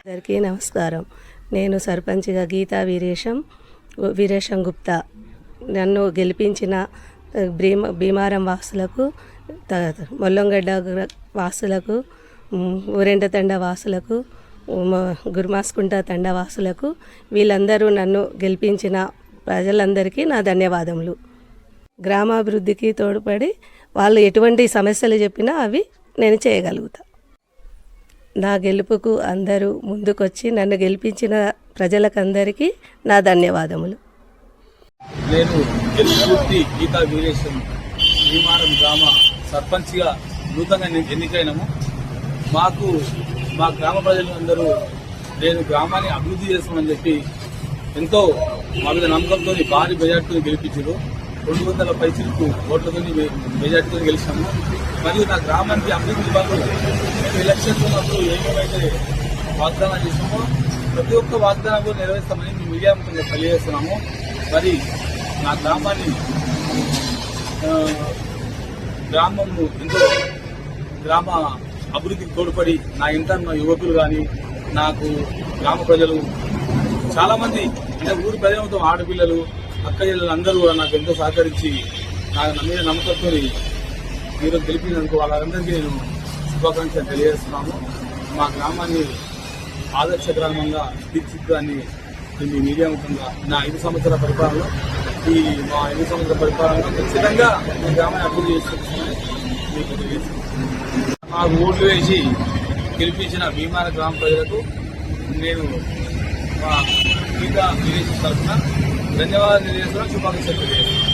అందరికీ నమస్కారం. నేను సర్పంచ్గా గీతా వీరేశం గుప్తా. నన్ను గెలిపించిన భీమారం వాసులకు, మొల్లంగడ్డ వాసులకు, ఊరెండ తండ వాసులకు, గురుమాస్కుంట తండ వాసులకు, వీళ్ళందరూ నన్ను గెలిపించిన ప్రజలందరికీ నా ధన్యవాదములు. గ్రామాభివృద్ధికి తోడ్పడి వాళ్ళు ఎటువంటి సమస్యలు చెప్పినా అవి నేను చేయగలుగుతా. నా గెలుపుకు అందరూ ముందుకొచ్చి నన్ను గెలిపించిన ప్రజలకందరికీ నా ధన్యవాదములు. నేను గెలుపుర్తి గీతా వీరేశం భీమారం గ్రామ సర్పంచ్గా నూతనంగా ఎన్నికైనాము. మా గ్రామ ప్రజలందరూ నేను గ్రామాన్ని అభివృద్ధి చేస్తామని చెప్పి ఎంతో మా మీద నమ్మకంతో భారీ మెజార్టీతో గెలిపించారు. 200 పైచిలకు ఓట్లతో మెజార్టీతో గెలిచాము. మరియు నా గ్రామానికి అభివృద్ధి బాగా మేము ఎలక్షన్స్ ఉన్నప్పుడు ఏమేమైతే వాగ్దానాలు చేసామో ప్రతి ఒక్క వాగ్దానం కూడా నెరవేర్స్తామని మేము మీడియా ముఖ్యంగా తెలియజేస్తున్నాము. మరి నా గ్రామంలో ఎంతో గ్రామ అభివృద్ధికి తోడ్పడి నా ఇంట యువకులు కానీ నాకు గ్రామ ప్రజలు చాలామంది అంటే ఊరి ప్రజలతో ఆడపిల్లలు అక్క చెల్లెలు అందరూ కూడా నాకు ఎంతో సహకరించి నా మీద నమ్మకంతో మీరు గెలిపినందుకు వాళ్ళందరికీ నేను శుభాకాంక్షలు తెలియజేస్తున్నాము. మా గ్రామాన్ని ఆదర్శ గ్రామంగా తీర్చిదిద్దాన్ని మీ మీడియా ముఖంగా నా 5 సంవత్సరాల పరిపాలనలో మా 5 సంవత్సరాల పరిపాలనలో ఖచ్చితంగా మీ గ్రామాన్ని అభివృద్ధి చేస్తున్నాను. మీకు తెలియజేస్తున్నాను. మాకు ఓట్లు వేసి గెలిపించిన భీమార గ్రామ ప్రజలకు నేను మా గీతా వీరేశం తరఫున ధన్యవాదాలు తెలియజేస్తున్నాను. శుభాకాంక్షలు తెలియజేస్తున్నాను.